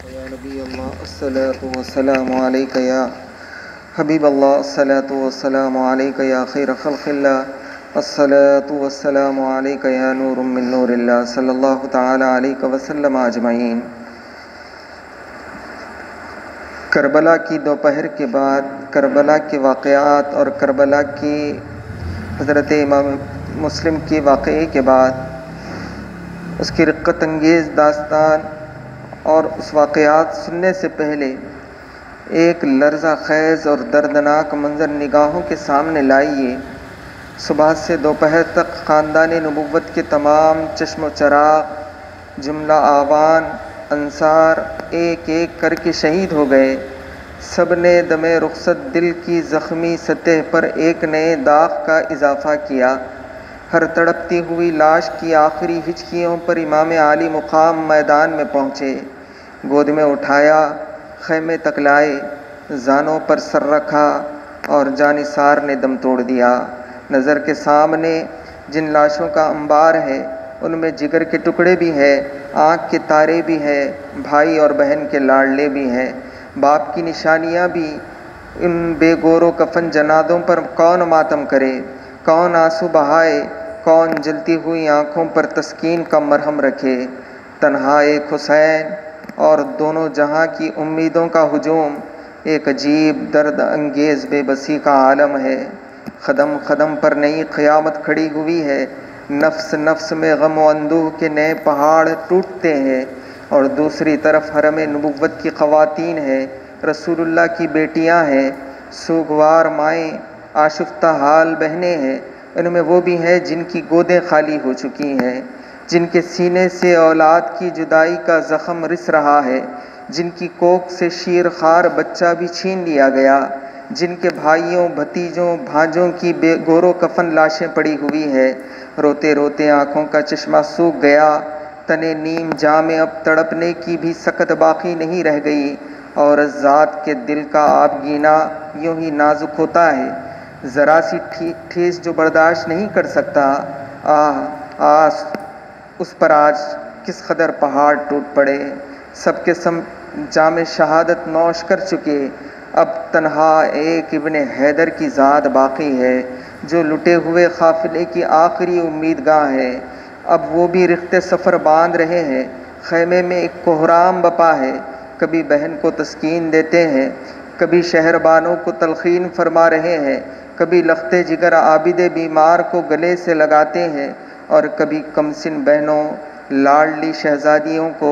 یا نبی اللہ الصلاۃ والسلام علیک یا حبیب اللہ الصلاۃ والسلام علیک یا خیر خلق اللہ الصلاۃ والسلام علیک یا نور من نور اللہ صلی اللہ تعالی علیہ وسلم اجمعین۔ کربلا کی دوپہر کے بعد کربلا کے واقعات اور کربلا کی حضرت امام مسلم کے واقعے کے بعد اس کی رقت انگیز داستان اور اس واقعات سننے سے پہلے ایک لرزہ خیز اور دردناک منظر نگاہوں کے سامنے لائیے۔ صبح سے دوپہر تک خاندان نبوت کے تمام چشم و چراغ، جملہ آوان انصار ایک ایک کر کے شہید ہو گئے۔ سب نے دم رخصت دل کی زخمی سطح پر ایک نئے داغ کا اضافہ کیا۔ ہر تڑپتی ہوئی لاش کی آخری ہچکیوں پر امام عالی مقام میدان میں پہنچے، گود میں اٹھایا، خیمے تک لائے، زانوں پر سر رکھا اور جانثار نے دم توڑ دیا۔ نظر کے سامنے جن لاشوں کا انبار ہے ان میں جگر کے ٹکڑے بھی ہیں، آنکھ کے تارے بھی ہیں، بھائی اور بہن کے لاڈلے بھی ہیں، باپ کی نشانیاں بھی۔ ان بے گور و کفن جنازوں پر کون ماتم کرے، کون آنسو بہائے، کون جلتی ہوئی آنکھوں پر تسکین کا مرہم رکھے۔ تنہا ایک حسین اور دونوں جہاں کی امیدوں کا ہجوم ایک عجیب درد انگیز بے بسی کا عالم ہے۔ قدم قدم پر نئی قیامت کھڑی ہوئی ہے، نفس نفس میں غم و اندوہ کے نئے پہاڑ ٹوٹتے ہیں، اور دوسری طرف حرم نبوت کی خواتین ہیں، رسول اللہ کی بیٹیاں ہیں، سوگوار مائیں، آشفتہ حال بہنیں ہیں۔ ان میں وہ بھی ہیں جن کی گودیں خالی ہو چکی ہیں، جن کے سینے سے اولاد کی جدائی کا زخم رس رہا ہے، جن کی کوکھ سے شیر خوار بچہ بھی چھین لیا گیا، جن کے بھائیوں بھتیجوں بھانجوں کی بے گور و کفن لاشیں پڑی ہوئی ہیں۔ روتے روتے آنکھوں کا چشمہ سوکھ گیا، تنے نیم جام اب تڑپنے کی بھی سکت باقی نہیں رہ گئی، اور ذات کے دل کا آبگینہ یوں ہی نازک ہوتا ہے، ذرا سی ٹھیس جو برداشت نہیں کر سکتا۔ آس اس پر آج کس قدر پہاڑ ٹوٹ پڑے، سب کے سب جام شہادت نوش کر چکے، اب تنہا ایک ابن حیدر کی ذات باقی ہے جو لٹے ہوئے قافلے کی آخری امیدگاہ ہے۔ اب وہ بھی رخت سفر باندھ رہے ہیں، خیمے میں ایک کوہرام بپا ہے، کبھی بہن کو تسکین دیتے ہیں، کبھی شہربانوں کو تلقین فرما رہے ہیں، کبھی لخت جگر عابد بیمار کو گلے سے لگاتے ہیں، اور کبھی کمسن بہنوں لاڈلی شہزادیوں کو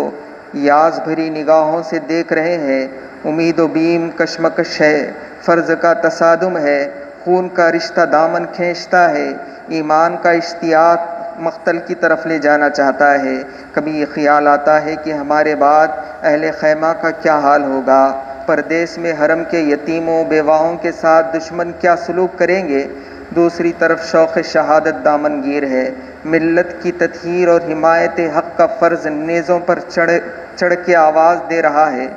یاس بھری نگاہوں سے دیکھ رہے ہیں۔ امید و بیم کشمکش ہے، فرض کا تصادم ہے، خون کا رشتہ دامن کھینچتا ہے، ایمان کا اشتیاق مقتل کی طرف لے جانا چاہتا ہے۔ کبھی یہ خیال آتا ہے کہ ہمارے بعد اہل خیمہ کا کیا حال ہوگا، پردیس میں حرم کے یتیموں بیواؤں کے ساتھ دشمن کیا سلوک کریں گے۔ دوسری طرف شوق شہادت دامن گیر ہے، ملت کی تطہیر اور حمایت حق کا فرض نیزوں پر چڑھ کے آواز دے رہا ہے۔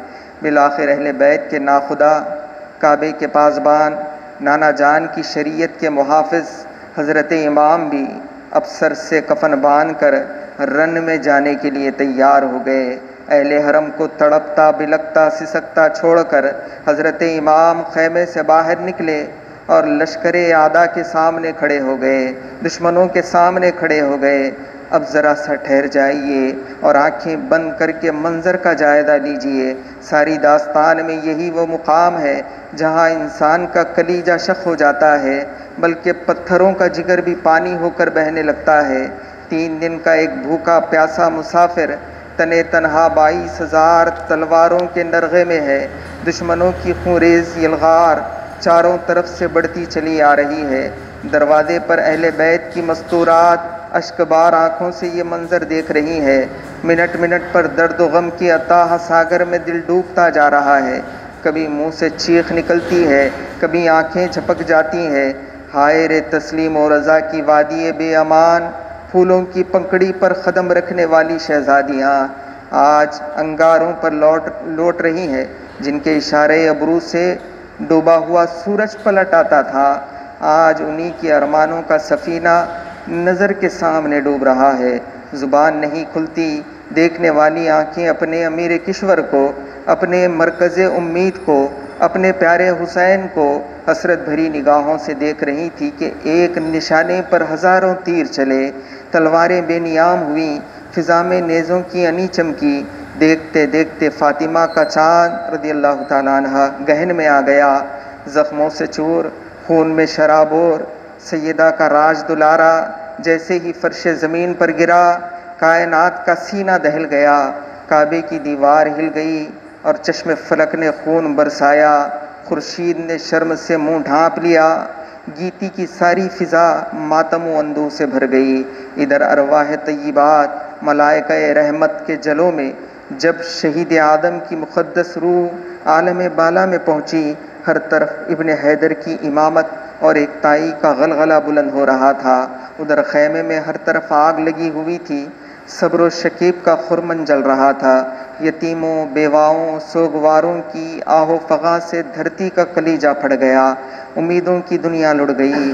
بالآخر اہل بیت کے ناخدا، کعبے کے پاسبان، نانا جان کی شریعت کے محافظ حضرت امام بھی اب سر سے کفن باندھ کر رن میں جانے کے لیے تیار ہو گئے۔ اہل حرم کو تڑپتا بلکتا سسکتا چھوڑ کر حضرت امام خیمے سے باہر نکلے اور لشکر اعداء کے سامنے کھڑے ہو گئے، دشمنوں کے سامنے کھڑے ہو گئے۔ اب ذرا سا ٹھہر جائیے اور آنکھیں بند کر کے منظر کا جائزہ لیجیے۔ ساری داستان میں یہی وہ مقام ہے جہاں انسان کا کلیجہ شق ہو جاتا ہے، بلکہ پتھروں کا جگر بھی پانی ہو کر بہنے لگتا ہے۔ 3 دن کا ایک بھوکا پیاسا مسافر تنے تنہا 22,000 تلواروں کے نرغے میں ہے۔ دشمنوں کی خونریز یلغار چاروں طرف سے بڑھتی چلی آ رہی ہے۔ دروازے پر اہل بیت کی مستورات اشکبار آنکھوں سے یہ منظر دیکھ رہی ہے۔ منٹ منٹ پر درد و غم کی اتاہ ساگر میں دل ڈوبتا جا رہا ہے، کبھی منہ سے چیخ نکلتی ہے، کبھی آنکھیں جھپک جاتی ہیں۔ ہائے رے تسلیم و رضا کی وادی بے امان، پھولوں کی پنکھڑی پر قدم رکھنے والی شہزادیاں آج انگاروں پر لوٹ رہی ہیں، جن کے اشارے ابرو سے ڈوبا ہوا سورج پلٹ آتا تھا۔ آج انہی کے ارمانوں کا سفینہ نظر کے سامنے ڈوب رہا ہے۔ زبان نہیں کھلتی، دیکھنے والی آنکھیں اپنے امیر کشور کو، اپنے مرکز امید کو، اپنے پیارے حسین کو حسرت بھری نگاہوں سے دیکھ رہی تھی کہ ایک نشانے پر ہزاروں تیر چلے، تلواریں بے نیام ہوئیں، فضا میں نیزوں کی انی چمکی۔ دیکھتے دیکھتے فاطمہ کا چاند رضی اللہ تعالیٰ عنہ گہن میں آ گیا، زخموں سے چور، خون میں شرابور، سیدہ کا راج دلارا جیسے ہی فرش زمین پر گرا، کائنات کا سینہ دہل گیا، کعبے کی دیوار ہل گئی اور چشم فلک نے خون برسایا، خورشید نے شرم سے منہ ڈھانپ لیا، گیتی کی ساری فضا ماتم و اندوہ سے بھر گئی۔ ادھر ارواح طیبات ملائکہ رحمت کے جلوں میں جب شہید آدم کی مقدس روح عالم بالا میں پہنچی، ہر طرف ابن حیدر کی امامت اور ایکتائی کا غلغلہ بلند ہو رہا تھا۔ ادھر خیمے میں ہر طرف آگ لگی ہوئی تھی، صبر و شکیب کا خرمن جل رہا تھا، یتیموں، بیواؤں، سوگواروں کی آہ و فغاں سے دھرتی کا کلیجہ پھٹ گیا، امیدوں کی دنیا لڑ گئی۔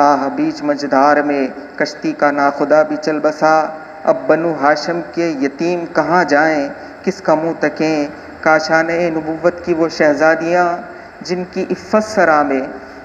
آہ بیچ مجدار میں کشتی کا ناخدا بھی چل بسا، اب بنو ہاشم کے یتیم کہاں جائیں، کس کا منہ تکیں؟ کاشانِ نبوت کی وہ شہزادیاں جن کی عفت سرا میں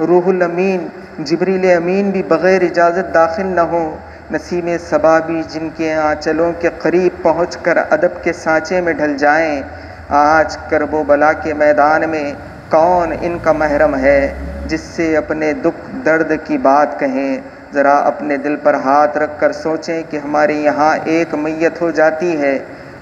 روح الامین جبریل امین بھی بغیر اجازت داخل نہ ہو، نسیم صبا بھی جن کے آنچلوں کے قریب پہنچ کر ادب کے سانچے میں ڈھل جائیں۔ آج کرب و بلا کے میدان میں کون ان کا محرم ہے جس سے اپنے دکھ درد کی بات کہیں؟ ذرا اپنے دل پر ہاتھ رکھ کر سوچیں کہ ہمارے یہاں ایک میت ہو جاتی ہے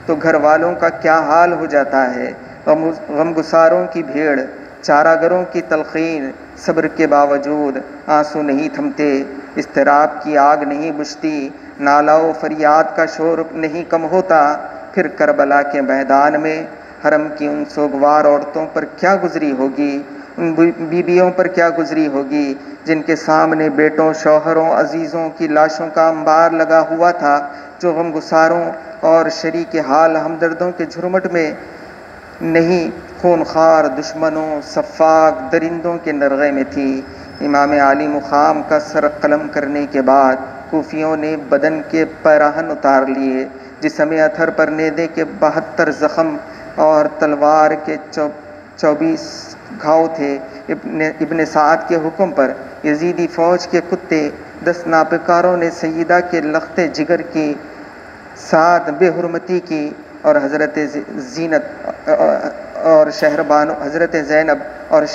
تو گھر والوں کا کیا حال ہو جاتا ہے۔ غم گساروں کی بھیڑ، چارہ گروں کی تلقین، صبر کے باوجود آنسو نہیں تھمتے، اضطراب کی آگ نہیں بجھتی، نالہ و فریاد کا شور نہیں کم ہوتا۔ پھر کربلا کے میدان میں حرم کی ان سوگوار عورتوں پر کیا گزری ہوگی، ان بیویوں پر کیا گزری ہوگی جن کے سامنے بیٹوں، شوہروں، عزیزوں کی لاشوں کا انبار لگا ہوا تھا، جو غم گساروں اور شریک حال ہمدردوں کے جھرمٹ میں نہیں، خونخوار دشمنوں، صفاق درندوں کے نرغے میں تھی۔ امام عالی مقام کا سر قلم کرنے کے بعد کوفیوں نے بدن کے پیراہن اتار لیے، جسم اطہر پر نیزے کے 72 زخم اور تلوار کے 24 گھاؤ تھے۔ ابن سعد کے حکم پر یزیدی فوج کے کتے 10 ناپکاروں نے سیدہ کے لخت جگر کی 7 بے حرمتی کی اور حضرت زینب اور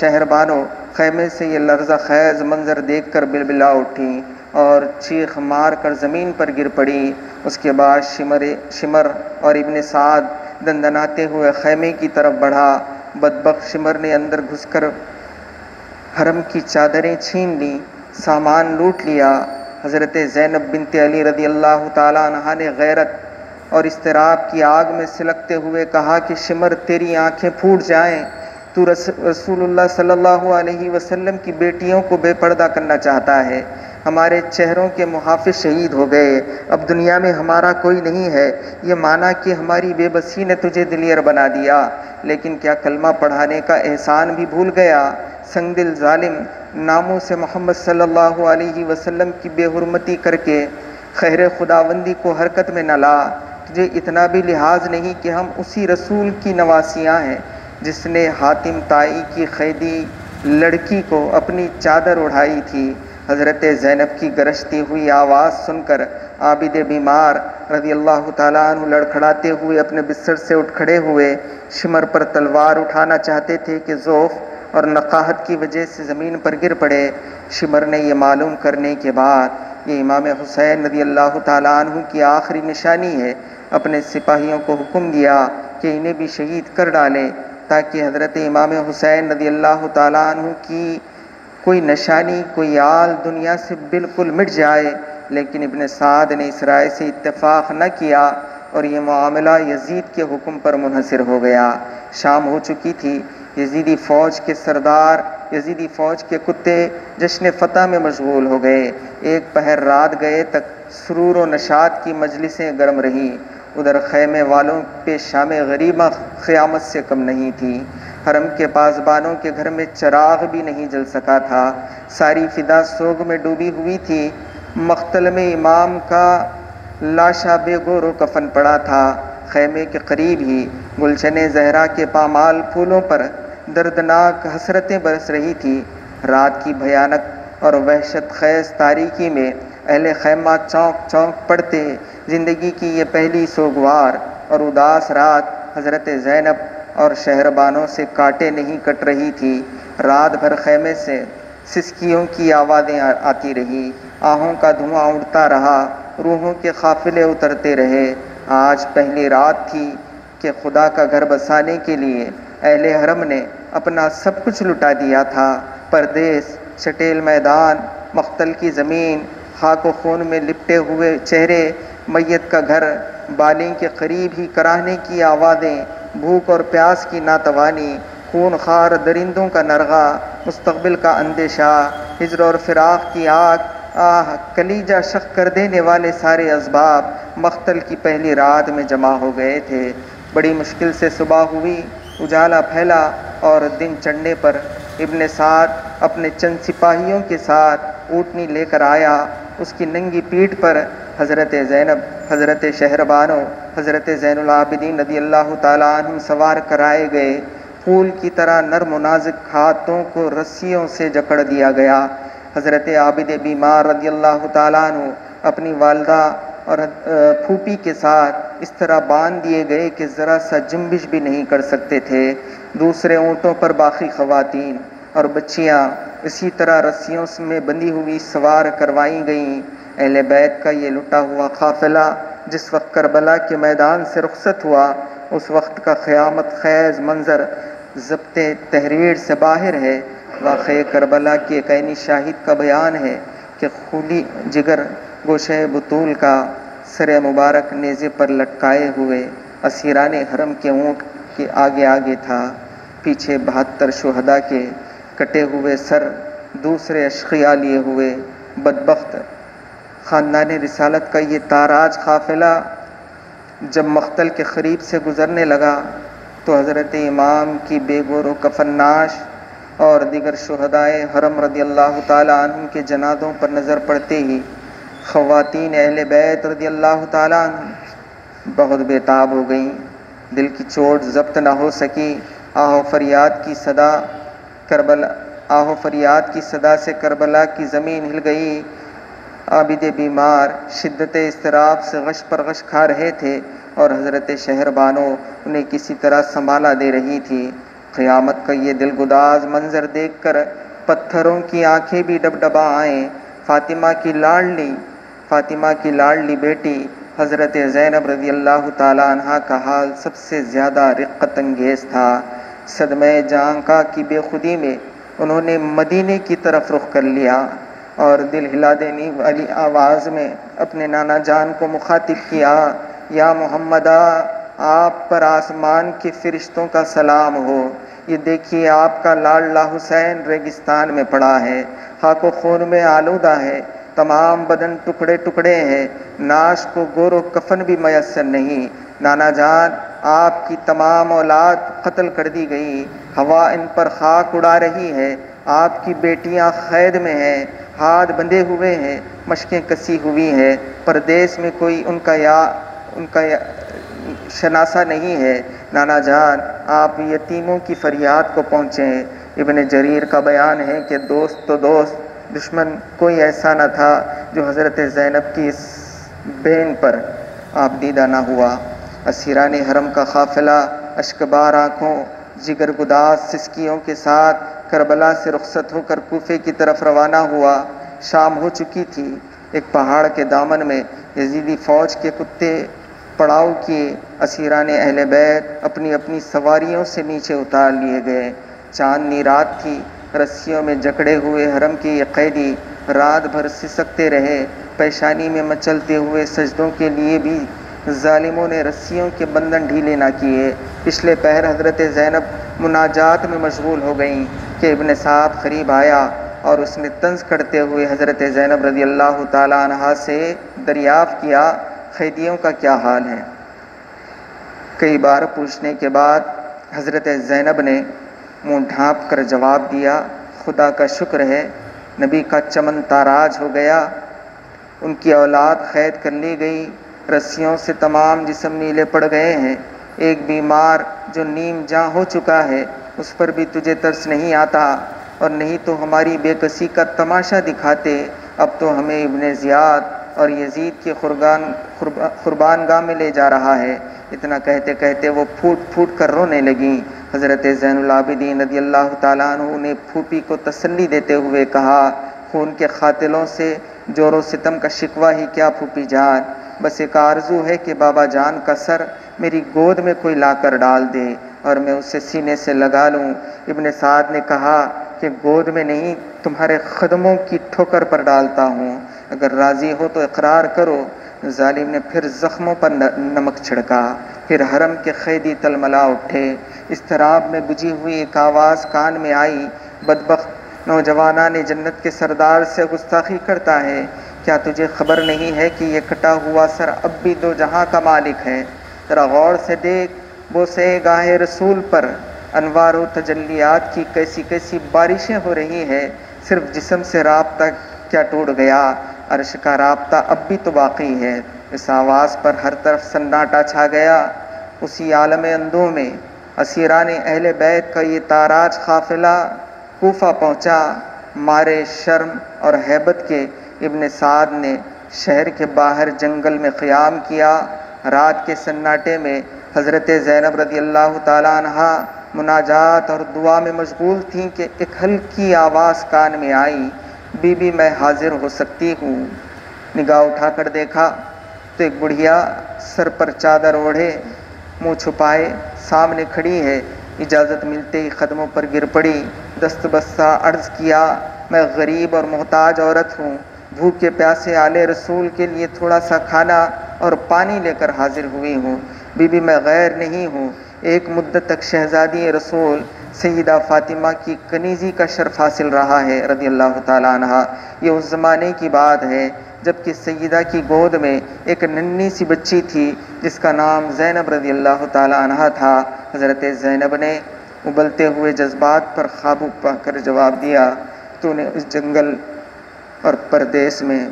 شہربانو خیمے سے یہ لرزہ خیز منظر دیکھ کر بلبلا اٹھیں اور چیخ مار کر زمین پر گر پڑی۔ اس کے بعد شمر اور ابن سعد دندناتے ہوئے خیمے کی طرف بڑھا۔ بدبخت شمر نے اندر گھس کر حرم کی چادریں چھین لیں، سامان لوٹ لیا۔ حضرت زینب بنت علی رضی اللہ تعالیٰ عنہا نے غیرت اور اضطراب کی آگ میں سلگتے ہوئے کہا کہ شمر تیری آنکھیں پھوٹ جائیں، تو رسول اللہ صلی اللہ علیہ وسلم کی بیٹیوں کو بے پردہ کرنا چاہتا ہے۔ ہمارے چہروں کے محافظ شہید ہو گئے، اب دنیا میں ہمارا کوئی نہیں ہے۔ یہ مانا کہ ہماری بے بسی نے تجھے دلیر بنا دیا، لیکن کیا کلمہ پڑھانے کا احسان بھی بھول گیا؟ سنگ دل ظالم، ناموں سے محمد صلی اللہ علیہ وسلم کی بے حرمتی کر کے خیر خداوندی کو حرکت میں نہ لا۔ تجھے اتنا بھی لحاظ نہیں کہ ہم اسی رسول کی نواسیاں ہیں جس نے حاتم طائی کی قیدی لڑکی کو اپنی چادر اڑھائی تھی۔ حضرت زینب کی گرجتی ہوئی آواز سن کر عابد بیمار رضی اللہ تعالیٰ عنہ لڑکھڑاتے ہوئے اپنے بستر سے اٹھ کھڑے ہوئے، شمر پر تلوار اٹھانا چاہتے تھے کہ ضعف اور نقاہت کی وجہ سے زمین پر گر پڑے۔ شمر نے یہ معلوم کرنے کے بعد یہ امام حسین رضی اللہ تعالیٰ عنہ کی آخری نشانی ہے، اپنے سپاہیوں کو حکم دیا کہ انہیں بھی شہید کر ڈالیں تاکہ حضرت امام حسین رضی اللہ تعالیٰ عنہ کی کوئی نشانی، کوئی آل دنیا سے بالکل مٹ جائے۔ لیکن ابن سعد نے اس رائے سے اتفاق نہ کیا اور یہ معاملہ یزید کے حکم پر منحصر ہو گیا۔ شام ہو چکی تھی، یزیدی فوج کے سردار، یزیدی فوج کے کتے جشن فتح میں مشغول ہو گئے۔ ایک پہر رات گئے تک سرور و نشاط کی مجلسیں گرم رہیں۔ ادھر خیمے والوں پہ شام غریبہ قیامت سے کم نہیں تھی۔ حرم کے پاسبانوں کے گھر میں چراغ بھی نہیں جل سکا تھا، ساری فضا سوگ میں ڈوبی ہوئی تھی۔ مقتل میں امام کا لاشا بے گور و کفن پڑا تھا، خیمے کے قریب ہی گلشن زہرا کے پامال پھولوں پر دردناک حسرتیں برس رہی تھی۔ رات کی بھیانک اور وحشت خیز تاریکی میں اہل خیمہ چونک چونک پڑتے۔ زندگی کی یہ پہلی سوگوار اور اداس رات حضرت زینب اور شہربانوں سے کاٹے نہیں کٹ رہی تھی۔ رات بھر خیمے سے سسکیوں کی آوازیں آتی رہی، آہوں کا دھواں اڑتا رہا، روحوں کے قافلے اترتے رہے۔ آج پہلی رات تھی کہ خدا کا گھر بسانے کے لیے اہل حرم نے اپنا سب کچھ لٹا دیا تھا۔ پردیس، چٹیل میدان، مقتل کی زمین، خاک و خون میں لپٹے ہوئے چہرے، میت کا گھر، بالیں کے قریب ہی کراہنے کی آوازیں، بھوک اور پیاس کی ناتوانی، خون خوار درندوں کا نرغہ، مستقبل کا اندیشہ، ہجر اور فراق کی آگ، کلیجہ شق کر دینے والے سارے اسباب مقتل کی پہلی رات میں جمع ہو گئے تھے۔ بڑی مشکل سے صبح ہوئی، اجالا پھیلا اور دن چڑھنے پر ابن سعد اپنے چند سپاہیوں کے ساتھ اونٹنی لے کر آیا۔ اس کی ننگی پیٹھ پر حضرت زینب، حضرت شہربانو، حضرت زین العابدین رضی اللہ تعالیٰ عنہ سوار کرائے گئے۔ پھول کی طرح نرم و نازک ہاتھوں کو رسیوں سے جکڑ دیا گیا۔ حضرت عابد بیمار رضی اللہ تعالیٰ عنہ اپنی والدہ اور پھوپھی کے ساتھ اس طرح باندھ دیے گئے کہ ذرا سا جنبش بھی نہیں کر سکتے تھے۔ دوسرے اونٹوں پر باقی خواتین اور بچیاں اسی طرح رسیوں میں بندھی ہوئی سوار کروائی گئیں۔ اہل بیت کا یہ لٹا ہوا قافلہ جس وقت کربلا کے میدان سے رخصت ہوا، اس وقت کا قیامت خیز منظر ضبط تحریر سے باہر ہے۔ واقعہ کربلا کی ایک عینی شاہد کا بیان ہے کہ خونی جگر گوشہ بطول کا سر مبارک نیزے پر لٹکائے ہوئے اسیران حرم کے اونٹ کے آگے آگے تھا، پیچھے 72 شہداء کے کٹے ہوئے سر دوسرے اشقیاء لیے ہوئے۔ بدبخت خاندان رسالت کا یہ تاراج قافلہ جب مقتل کے قریب سے گزرنے لگا تو حضرت امام کی بے گور و کفن ناش اور دیگر شہدائے حرم رضی اللہ تعالیٰ عنہ کے جنازوں پر نظر پڑتے ہی خواتین اہل بیت رضی اللہ تعالیٰ عنہ بہت بے تاب ہو گئیں۔ دل کی چوٹ ضبط نہ ہو سکی۔ آہ و فریاد کی صدا سے کربلا کی زمین ہل گئی۔ عابد بیمار شدت اضطراب سے غش پر غش کھا رہے تھے اور حضرت شہربانو انہیں کسی طرح سنبھالا دے رہی تھی۔ قیامت کا یہ دلگداز منظر دیکھ کر پتھروں کی آنکھیں بھی ڈبڈبا آئیں۔ فاطمہ کی لاڈلی بیٹی حضرت زینب رضی اللہ تعالیٰ عنہ کا حال سب سے زیادہ رقت انگیز تھا۔ صدمہ جانکا کی بے خودی میں انہوں نے مدینے کی طرف رخ کر لیا اور دل ہلا دینے والی آواز میں اپنے نانا جان کو مخاطب کیا، یا محمدہ، آپ پر آسمان کے فرشتوں کا سلام ہو۔ یہ دیکھیے آپ کا لاڈلہ حسین ریگستان میں پڑا ہے، خاک و خون میں آلودہ ہے، تمام بدن ٹکڑے ٹکڑے ہیں، ناش کو گور و کفن بھی میسر نہیں۔ نانا جان، آپ کی تمام اولاد قتل کر دی گئی، ہوا ان پر خاک اڑا رہی ہے۔ آپ کی بیٹیاں قید میں ہیں، ہاتھ بندھے ہوئے ہیں، مشقیں کسی ہوئی ہیں، پردیس میں کوئی ان کا شناسہ نہیں ہے۔ نانا جان، آپ یتیموں کی فریاد کو پہنچیں۔ ابن جریر کا بیان ہے کہ دوست تو دوست، دشمن کوئی ایسا نہ تھا جو حضرت زینب کی اس بین پر آبدیدہ نہ ہوا۔ اسیران حرم کا قافلہ اشکبار آنکھوں، جگر گداز سسکیوں کے ساتھ کربلا سے رخصت ہو کر کوفے کی طرف روانہ ہوا۔ شام ہو چکی تھی۔ ایک پہاڑ کے دامن میں یزیدی فوج کے کتے پڑاؤ کیے۔ اسیران اہل بیت اپنی اپنی سواریوں سے نیچے اتار لیے گئے۔ چاندنی رات تھی۔ رسیوں میں جکڑے ہوئے حرم کے یہ قیدی رات بھر سسکتے رہے۔ پیشانی میں مچلتے ہوئے سجدوں کے لیے بھی ظالموں نے رسیوں کے بندھن ڈھیلے نہ کیے۔ پچھلے پہر حضرت زینب مناجات میں مشغول ہو گئیں کہ ابن سعد قریب آیا اور اس نے طنز کرتے ہوئے حضرت زینب رضی اللہ تعالیٰ عنہا سے دریافت کیا، قیدیوں کا کیا حال ہے؟ کئی بار پوچھنے کے بعد حضرت زینب نے منہ ڈھانپ کر جواب دیا، خدا کا شکر ہے، نبی کا چمن تاراج ہو گیا، ان کی اولاد قید کر لی گئی، رسیوں سے تمام جسم نیلے پڑ گئے ہیں، ایک بیمار جو نیم جاں ہو چکا ہے اس پر بھی تجھے ترس نہیں آتا، اور نہیں تو ہماری بے کسی کا تماشا دکھاتے، اب تو ہمیں ابن زیاد اور یزید کے قربان گاہ میں لے جا رہا ہے۔ اتنا کہتے کہتے وہ پھوٹ پھوٹ کر رونے لگیں۔ حضرت زین العابدین رضی اللہ تعالیٰ عنہ نے پھوپھی کو تسلی دیتے ہوئے کہا، خون کے قاتلوں سے جور و ستم کا شکوہ ہی کیا پھوپھی جان، بس ایک آرزو ہے کہ بابا جان کا سر میری گود میں کوئی لا کر ڈال دے اور میں اسے سینے سے لگا لوں۔ ابن سعد نے کہا کہ گود میں نہیں، تمہارے قدموں کی ٹھوکر پر ڈالتا ہوں، اگر راضی ہو تو اقرار کرو۔ ظالم نے پھر زخموں پر نمک چھڑکا، پھر حرم کے قیدی تلملا اٹھے۔ اضطراب میں بجھی ہوئی ایک آواز کان میں آئی، بدبخت نوجوانان جنت کے سردار سے گستاخی کرتا ہے، کیا تجھے خبر نہیں ہے کہ یہ کٹا ہوا سر اب بھی دو جہاں کا مالک ہے؟ ذرا غور سے دیکھ، بوسے گاہ رسول پر انوار و تجلیات کی کیسی کیسی بارشیں ہو رہی ہے، صرف جسم سے رابطہ کیا ٹوٹ گیا، عرش کا رابطہ اب بھی تو باقی ہے۔ اس آواز پر ہر طرف سناٹا چھا گیا۔ اسی عالم اندوں میں اسیران اہل بیت کا یہ تاراج قافلہ کوفہ پہنچا۔ مارے شرم اور ہیبت کے ابن سعد نے شہر کے باہر جنگل میں قیام کیا۔ رات کے سناٹے میں حضرت زینب رضی اللہ تعالیٰ عنہا مناجات اور دعا میں مشغول تھیں کہ ایک ہلکی آواز کان میں آئی، بی بی میں حاضر ہو سکتی ہوں؟ نگاہ اٹھا کر دیکھا تو ایک بڑھیا سر پر چادر اوڑھے، منہ چھپائے سامنے کھڑی ہے۔ اجازت ملتے ہی قدموں پر گر پڑی، دست بستہ عرض کیا، میں غریب اور محتاج عورت ہوں، بھوکے پیاسے آل رسول کے لیے تھوڑا سا کھانا اور پانی لے کر حاضر ہوئی ہوں۔ بی بی میں غیر نہیں ہوں، ایک مدت تک شہزادی رسول سیدہ فاطمہ کی کنیزی کا شرف حاصل رہا ہے رضی اللہ تعالیٰ عنہ۔ یہ اس زمانے کی بات ہے جبکہ سیدہ کی گود میں ایک ننھی سی بچی تھی جس کا نام زینب رضی اللہ تعالیٰ عنہ تھا۔ حضرت زینب نے ابلتے ہوئے جذبات پر قابو پا کر جواب دیا، تو نے اس جنگل اور پردیس میں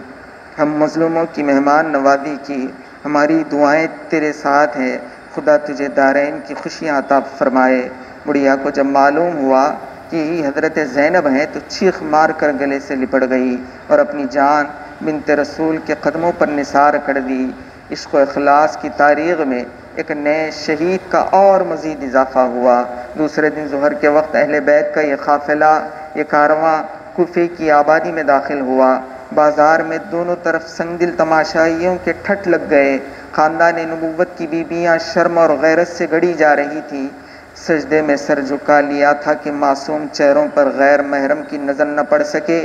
ہم مظلوموں کی مہمان نوازی کی، ہماری دعائیں تیرے ساتھ ہیں، خدا تجھے دارین کی خوشیاں عطا فرمائے۔ بڑھیا کو جب معلوم ہوا کہ حضرت زینب ہیں تو چیخ مار کر گلے سے لپٹ گئی اور اپنی جان بنت رسول کے قدموں پر نثار کر دی۔ عشق و اخلاص کی تاریخ میں ایک نئے شہید کا اور مزید اضافہ ہوا۔ دوسرے دن ظہر کے وقت اہل بیت کا یہ قافلہ، یہ کارواں کوفے کی آبادی میں داخل ہوا۔ بازار میں دونوں طرف سنگ دل تماشائیوں کے ٹھٹ لگ گئے۔ خاندان نبوت کی بیویاں شرم اور غیرت سے گڑی جا رہی تھیں۔ سجدے میں سر جھکا لیا تھا کہ معصوم چہروں پر غیر محرم کی نظر نہ پڑ سکے۔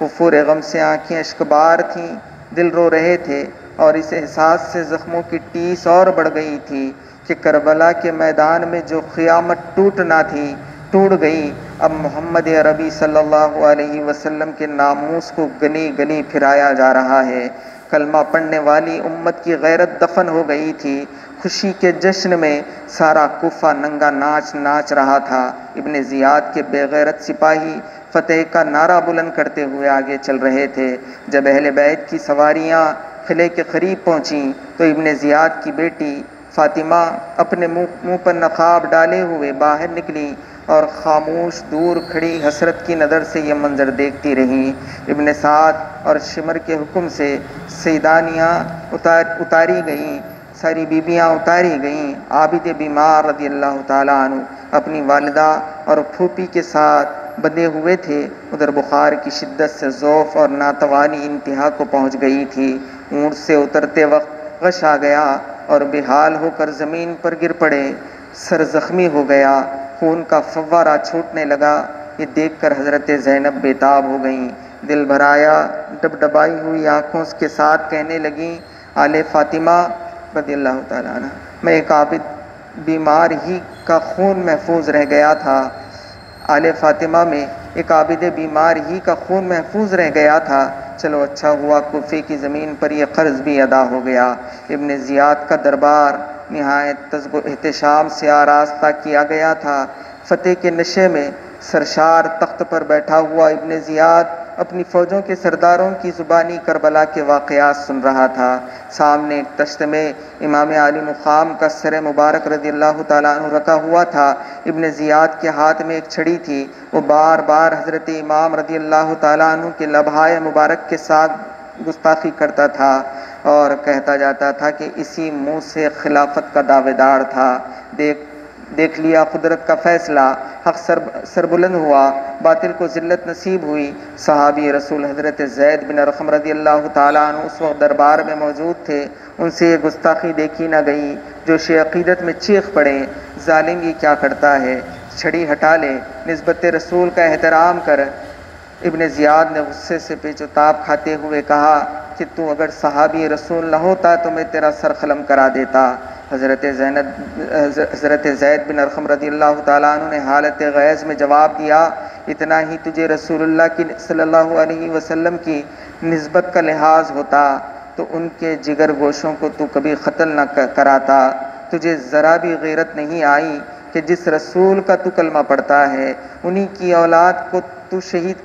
وفور غم سے آنکھیں اشکبار تھیں، دل رو رہے تھے، اور اس احساس سے زخموں کی ٹیس اور بڑھ گئی تھی کہ کربلا کے میدان میں جو قیامت ٹوٹنا تھی ٹوٹ گئی۔ اب محمد عربی صلی اللہ علیہ وسلم کے ناموس کو گلی گلی پھرایا جا رہا ہے۔ کلمہ پڑھنے والی امت کی غیرت دفن ہو گئی تھی۔ خوشی کے جشن میں سارا کوفہ ننگا ناچ ناچ رہا تھا۔ ابن زیاد کے بے غیرت سپاہی فتح کا نعرہ بلند کرتے ہوئے آگے چل رہے تھے۔ جب اہل بیت کی سواریاں قلعے کے قریب پہنچیں تو ابن زیاد کی بیٹی فاطمہ اپنے منہ پر نقاب ڈالے ہوئے باہر نکلی اور خاموش دور کھڑی حسرت کی نظر سے یہ منظر دیکھتی رہیں۔ ابن سعد اور شمر کے حکم سے سیدانیاں اتاری گئیں، ساری بیبیاں اتاری گئیں۔ عابد بیمار رضی اللہ تعالیٰ عنہ اپنی والدہ اور پھوپھی کے ساتھ بندھے ہوئے تھے۔ ادھر بخار کی شدت سے ذوف اور ناتوانی انتہا کو پہنچ گئی تھی۔ اونٹ سے اترتے وقت غش آ گیا اور بے حال ہو کر زمین پر گر پڑے۔ سر زخمی ہو گیا، خون کا فوارہ چھوٹنے لگا۔ یہ دیکھ کر حضرت زینب بیتاب ہو گئیں، دل بھر آیا، ڈبڈبائی ہوئی آنکھوں کے ساتھ کہنے لگیں، آل فاطمہ رضی اللہ تعالیٰ عنہ، میں ایک عابد بیمار ہی کا خون محفوظ رہ گیا تھا۔ آل فاطمہ میں ایک عابد بیمار ہی کا خون محفوظ رہ گیا تھا۔ چلو اچھا ہوا کوفے کی زمین پر یہ قرض بھی ادا ہو گیا۔ ابن زیاد کا دربار نہایت تذب و احتشام سے آراستہ کیا گیا تھا۔ فتح کے نشے میں سرشار تخت پر بیٹھا ہوا ابن زیاد اپنی فوجوں کے سرداروں کی زبانی کربلا کے واقعات سن رہا تھا۔ سامنے ایک تشت میں امام علی مقام کا سر مبارک رضی اللہ تعالیٰ عنہ رکھا ہوا تھا۔ ابن زیاد کے ہاتھ میں ایک چھڑی تھی۔ وہ بار بار حضرت امام رضی اللہ تعالیٰ عنہ کے لبھائے مبارک کے ساتھ گستاخی کرتا تھا اور کہتا جاتا تھا کہ اسی منہ سے خلافت کا دعوے دار تھا۔ دیکھ لیا قدرت کا فیصلہ، حق سربلند ہوا، باطل کو ذلت نصیب ہوئی۔ صحابی رسول حضرت زید بن ارقم رضی اللہ تعالیٰ عنہ اس وقت دربار میں موجود تھے۔ ان سے یہ گستاخی دیکھی نہ گئی۔ جوش عقیدت میں چیخ پڑے، ظالم یہ کیا کرتا ہے، چھڑی ہٹا لے، نسبت رسول کا احترام کر۔ ابن زیاد نے غصے سے پیچ و تاب کھاتے ہوئے کہا کہ تو اگر صحابی رسول نہ ہوتا تو میں تیرا سر قلم کرا دیتا۔ حضرت زید بن ارقم رضی اللہ تعالیٰ عنہ نے حالت غیظ میں جواب دیا، اتنا ہی تجھے رسول اللہ کی صلی اللہ علیہ وسلم کی نسبت کا لحاظ ہوتا تو ان کے جگر گوشوں کو تو کبھی قتل نہ کراتا۔ تجھے ذرا بھی غیرت نہیں آئی کہ جس رسول کا تو کلمہ پڑھتا ہے انہی کی اولاد کو تو شہید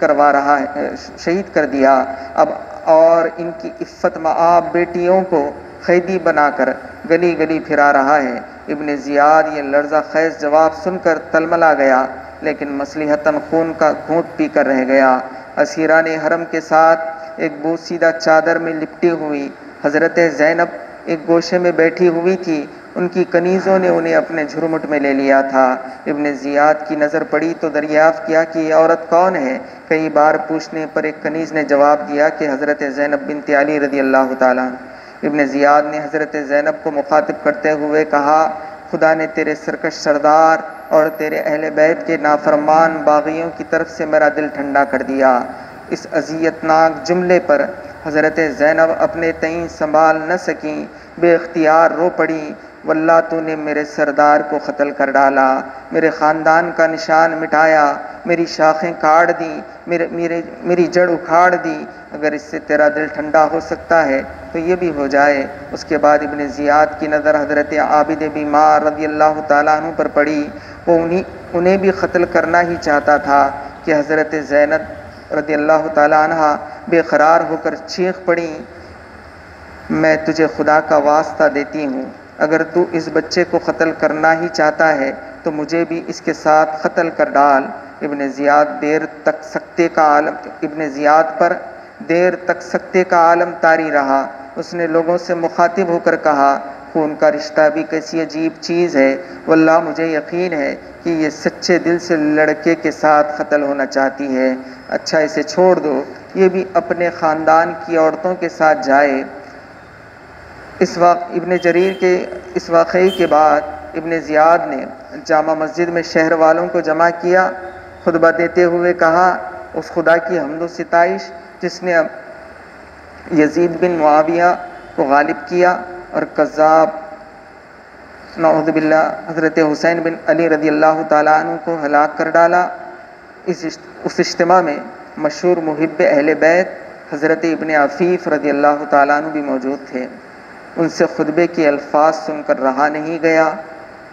کر دیا اب، اور ان کی عفت مآب بیٹیوں کو قیدی بنا کر گلی گلی پھرا رہا ہے۔ ابن زیاد یہ لرزہ خیز جواب سن کر تلملا گیا، لیکن مصلحتاً خون کا گھونٹ پی کر رہ گیا۔ اسیران حرم کے ساتھ ایک بوسیدہ چادر میں لپٹی ہوئی حضرت زینب ایک گوشے میں بیٹھی ہوئی تھی۔ ان کی کنیزوں نے انہیں اپنے جھرمٹ میں لے لیا تھا۔ ابن زیاد کی نظر پڑی تو دریافت کیا کہ یہ عورت کون ہے۔ کئی بار پوچھنے پر ایک کنیز نے جواب دیا کہ حضرت زینب بنت علی رضی اللہ تعالیٰ۔ ابن زیاد نے حضرت زینب کو مخاطب کرتے ہوئے کہا، خدا نے تیرے سرکش سردار اور تیرے اہل بیت کے نافرمان باغیوں کی طرف سے میرا دل ٹھنڈا کر دیا۔ اس اذیت ناک جملے پر حضرت زینب اپنے تئیں سنبھال نہ سکیں، بے اختیار رو پڑی، واللہ تو نے میرے سردار کو قتل کر ڈالا، میرے خاندان کا نشان مٹایا، میری شاخیں کاٹ دیں، میری جڑ اکھاڑ دی۔ اگر اس سے تیرا دل ٹھنڈا ہو سکتا ہے تو یہ بھی ہو جائے۔ اس کے بعد ابن زیاد کی نظر حضرت عابد بیمار رضی اللہ تعالیٰ عنہ پر پڑی۔ وہ انہیں بھی قتل کرنا ہی چاہتا تھا کہ حضرت زینب رضی اللہ تعالیٰ عنہ بے قرار ہو کر چیخ پڑی، میں تجھے خدا کا واسطہ دیتی ہوں، اگر تو اس بچے کو قتل کرنا ہی چاہتا ہے تو مجھے بھی اس کے ساتھ قتل کر ڈال۔ ابن زیاد پر دیر تک سکتے کا عالم طاری رہا۔ اس نے لوگوں سے مخاطب ہو کر کہا، خون کا رشتہ بھی کیسی عجیب چیز ہے، واللہ مجھے یقین ہے کہ یہ سچے دل سے لڑکے کے ساتھ قتل ہونا چاہتی ہے۔ اچھا اسے چھوڑ دو، یہ بھی اپنے خاندان کی عورتوں کے ساتھ جائے۔ ابن جریر کے اس واقعے کے بعد ابن زیاد نے جامع مسجد میں شہر والوں کو جمع کیا، خطبہ دیتے ہوئے کہا، اس خدا کی حمد و ستائش جس نے یزید بن معاویہ کو غالب کیا اور کذاب نعوذ باللہ حضرت حسین بن علی رضی اللہ تعالیٰ عنہ کو ہلاک کر ڈالا۔ اس اجتماع میں مشہور محب اہل بیت حضرت ابن عفیف رضی اللہ تعالیٰ عنہ بھی موجود تھے۔ ان سے خطبے کے الفاظ سن کر رہا نہیں گیا،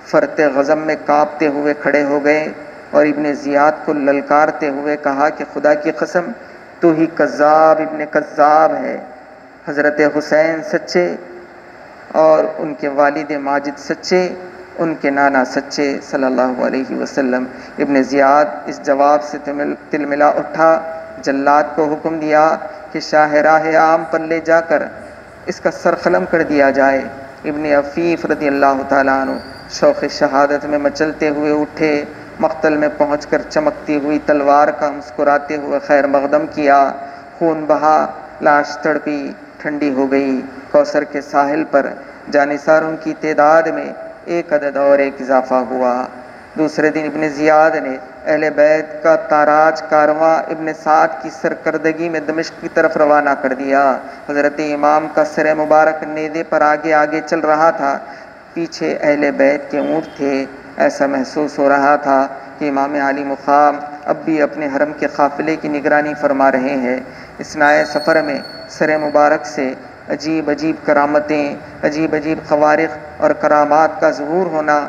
فرط غضب میں کانپتے ہوئے کھڑے ہو گئے اور ابن زیاد کو للکارتے ہوئے کہا کہ خدا کی قسم تو ہی کذاب ابن کذاب ہے، حضرت حسین سچے اور ان کے والد ماجد سچے، ان کے نانا سچے صلی اللہ علیہ وسلم۔ ابن زیاد اس جواب سے تلملا اٹھا، جلاد کو حکم دیا کہ شاہراہ عام پر لے جا کر اس کا سر قلم کر دیا جائے۔ ابن عفیف رضی اللہ تعالیٰ عنہ شوق شہادت میں مچلتے ہوئے اٹھے، مقتل میں پہنچ کر چمکتی ہوئی تلوار کا مسکراتے ہوئے خیر مقدم کیا۔ خون بہا، لاش تڑپی، ٹھنڈی ہو گئی۔ کوثر کے ساحل پر جانثاروں کی تعداد میں ایک عدد اور ایک اضافہ ہوا۔ دوسرے دن ابن زیاد نے اہل بیت کا تاراج کارواں ابن سعد کی سرکردگی میں دمشق کی طرف روانہ کر دیا۔ حضرت امام کا سر مبارک نیزے پر آگے آگے چل رہا تھا، پیچھے اہل بیت کے اونٹ تھے۔ ایسا محسوس ہو رہا تھا کہ امام علی مقام اب بھی اپنے حرم کے قافلے کی نگرانی فرما رہے ہیں۔ اثناء سفر میں سر مبارک سے عجیب عجیب کرامتیں، عجیب عجیب خوارق اور کرامات کا ظہور ہونا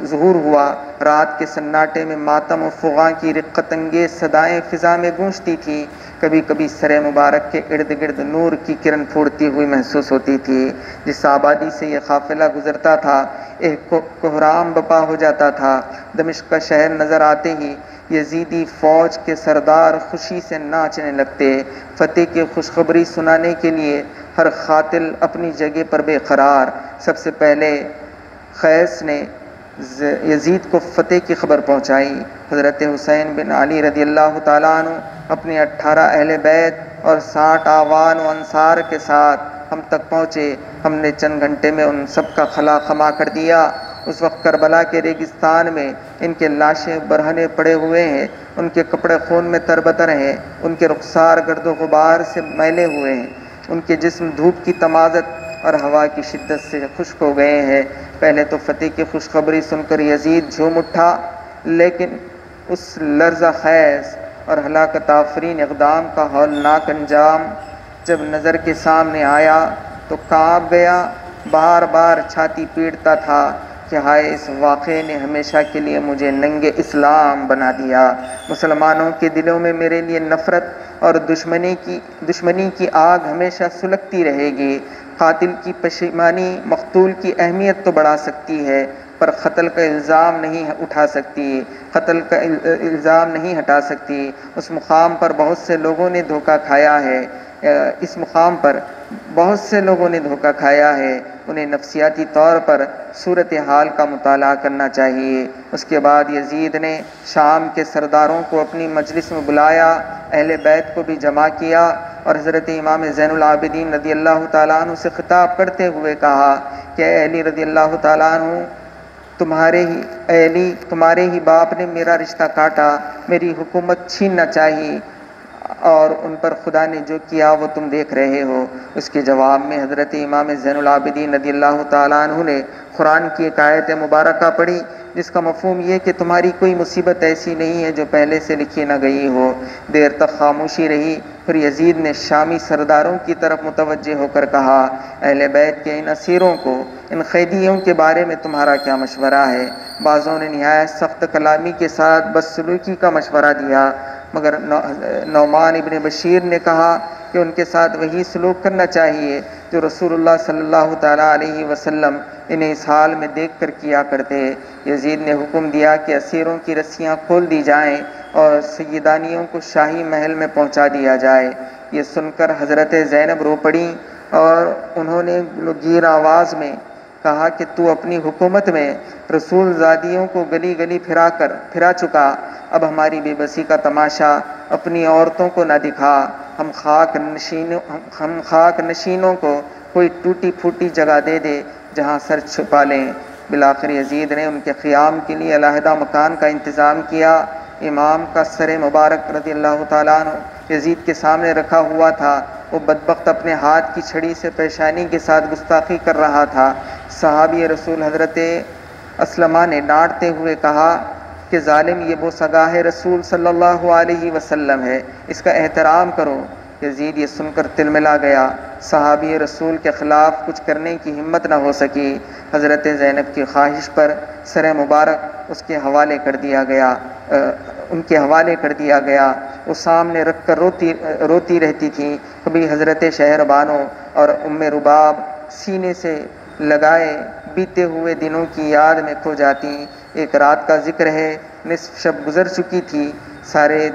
ظہور ہوا۔ رات کے سناٹے میں ماتم و فغاں کی رقت انگیز صدائیں فضا میں گونجتی تھی، کبھی کبھی سر مبارک کے ارد گرد نور کی کرن پھوڑتی ہوئی محسوس ہوتی تھی۔ جس آبادی سے یہ قافلہ گزرتا تھا ایک کوہرام بپا ہو جاتا تھا۔ دمشق کا شہر نظر آتے ہی یزیدی فوج کے سردار خوشی سے ناچنے لگتے۔ فتح کی خوشخبری سنانے کے لیے ہر قاتل اپنی جگہ پر بے قرار۔ سب سے پہلے قیس نے یزید کو فتح کی خبر پہنچائی۔ حضرت حسین بن علی رضی اللہ تعالیٰ عنہ اپنے 18 اہل بیت اور 60 اعوان و انصار کے ساتھ ہم تک پہنچے۔ ہم نے چند گھنٹے میں ان سب کا خلا خما کر دیا۔ اس وقت کربلا کے ریگستان میں ان کے لاشیں برہنے پڑے ہوئے ہیں، ان کے کپڑے خون میں تربتر ہیں، ان کے رخسار گرد و غبار سے میلے ہوئے ہیں، ان کے جسم دھوپ کی تمازت اور ہوا کی شدت سے خشک ہو گئے ہیں۔ پہلے تو فتح کی خوشخبری سن کر یزید جھوم اٹھا، لیکن اس لرزہ خیز اور ہلاکت آفرین اقدام کا ہولناک انجام جب نظر کے سامنے آیا تو کانپ گیا، بار بار چھاتی پیٹتا تھا کہ ہائے اس واقعے نے ہمیشہ کے لیے مجھے ننگ اسلام بنا دیا۔ مسلمانوں کے دلوں میں میرے لیے نفرت اور دشمنی کی آگ ہمیشہ سلگتی رہے گی۔ قاتل کی پشیمانی مقتول کی اہمیت تو بڑھا سکتی ہے، پر قتل کا الزام نہیں اٹھا سکتی، قتل کا الزام نہیں ہٹا سکتی۔ اس مقام پر بہت سے لوگوں نے دھوکہ کھایا ہے، اس مقام پر بہت سے لوگوں نے دھوکہ کھایا ہے۔ انہیں نفسیاتی طور پر صورتحال کا مطالعہ کرنا چاہیے۔ اس کے بعد یزید نے شام کے سرداروں کو اپنی مجلس میں بلایا، اہل بیت کو بھی جمع کیا اور حضرت امام زین العابدین رضی اللہ تعالیٰ عنہ سے خطاب کرتے ہوئے کہا کہ اے علی رضی اللہ تعالیٰ عنہ، تمہارے ہی باپ نے میرا رشتہ کاٹا، میری حکومت چھیننا چاہی اور ان پر خدا نے جو کیا وہ تم دیکھ رہے ہو۔ اس کے جواب میں حضرت امام زین العابدین رضی اللہ تعالیٰ عنہ نے قرآن کی ایک آیت مبارکہ پڑھی جس کا مفہوم یہ کہ تمہاری کوئی مصیبت ایسی نہیں ہے جو پہلے سے لکھی نہ گئی ہو۔ دیر تک خاموشی رہی، پھر یزید نے شامی سرداروں کی طرف متوجہ ہو کر کہا، اہل بیت کے ان اسیروں کو، ان قیدیوں کے بارے میں تمہارا کیا مشورہ ہے؟ بعضوں نے نہایت سخت کلامی کے ساتھ بدسلوکی کا مشورہ دیا، مگر نعمان ابن بشیر نے کہا کہ ان کے ساتھ وہی سلوک کرنا چاہیے جو رسول اللہ صلی اللہ تعالیٰ علیہ وسلم انہیں اس حال میں دیکھ کر کیا کرتے۔ یزید نے حکم دیا کہ اسیروں کی رسیاں کھول دی جائیں اور سیدانیوں کو شاہی محل میں پہنچا دیا جائے۔ یہ سن کر حضرت زینب رو پڑیں اور انہوں نے گیر آواز میں کہا کہ تو اپنی حکومت میں رسول زادیوں کو گلی گلی پھرا چکا، اب ہماری بے بسی کا تماشا اپنی عورتوں کو نہ دکھا، ہم خاک نشینوں کو کوئی ٹوٹی پھوٹی جگہ دے دے جہاں سر چھپا لیں۔ بالآخر یزید نے ان کے قیام کے لیے علیحدہ مکان کا انتظام کیا۔ امام کا سر مبارک رضی اللہ تعالیٰ عنہ یزید کے سامنے رکھا ہوا تھا۔ وہ بدبخت اپنے ہاتھ کی چھڑی سے پیشانی کے ساتھ گستاخی کر رہا تھا۔ صحابی رسول حضرت اسلمہ نے ڈانٹتے ہوئے کہا کہ ظالم، یہ بوسگاہ رسول صلی اللہ علیہ وسلم ہے، اس کا احترام کرو۔ یزید یہ سن کر تلملا گیا۔ صحابی رسول کے خلاف کچھ کرنے کی ہمت نہ ہو سکی۔ حضرت زینب کی خواہش پر سر مبارک ان کے حوالے کر دیا گیا۔ وہ سامنے رکھ کر روتی رہتی تھیں۔ کبھی حضرت شہربانو اور ام رباب سینے سے لگائے بیتے ہوئے دنوں کی یاد میں کھو جاتی۔ ایک رات کا ذکر ہے، نصف شب گزر چکی تھی، سارے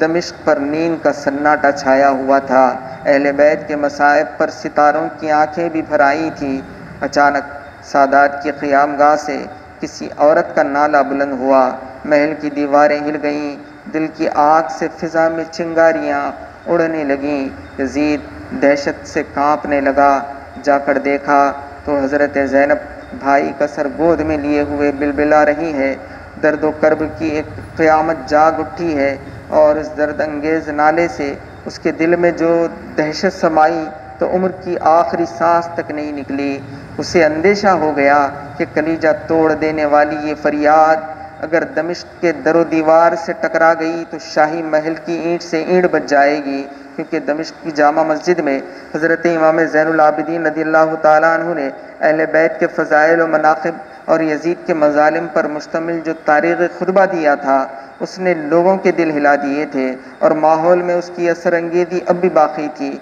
دمشق پر نیند کا سناٹا چھایا ہوا تھا۔ اہل بیت کے مصائب پر ستاروں کی آنکھیں بھی بھر آئی تھیں۔ اچانک سادات کی قیام گاہ سے کسی عورت کا نالہ بلند ہوا، محل کی دیواریں ہل گئیں، دل کی آگ سے فضا میں چنگاریاں اڑنے لگیں۔ یزید دہشت سے کانپنے لگا، جا کر دیکھا تو حضرت زینب بھائی کا سر گود میں لیے ہوئے بلبلا رہی ہے۔ درد و کرب کی ایک قیامت جاگ اٹھی ہے اور اس درد انگیز نالے سے اس کے دل میں جو دہشت سمائی تو عمر کی آخری سانس تک نہیں نکلی۔ اسے اندیشہ ہو گیا کہ کلیجہ توڑ دینے والی یہ فریاد اگر دمشق کے در و دیوار سے ٹکرا گئی تو شاہی محل کی اینٹ سے اینٹ بچ جائے گی، کیونکہ دمشق کی جامع مسجد میں حضرت امام زین العابدین رضی اللہ تعالیٰ عنہ نے اہل بیت کے فضائل و مناقب اور یزید کے مظالم پر مشتمل جو تاریخ خطبہ دیا تھا اس نے لوگوں کے دل ہلا دیے تھے اور ماحول میں اس کی اثر انگیزی اب بھی باقی تھی،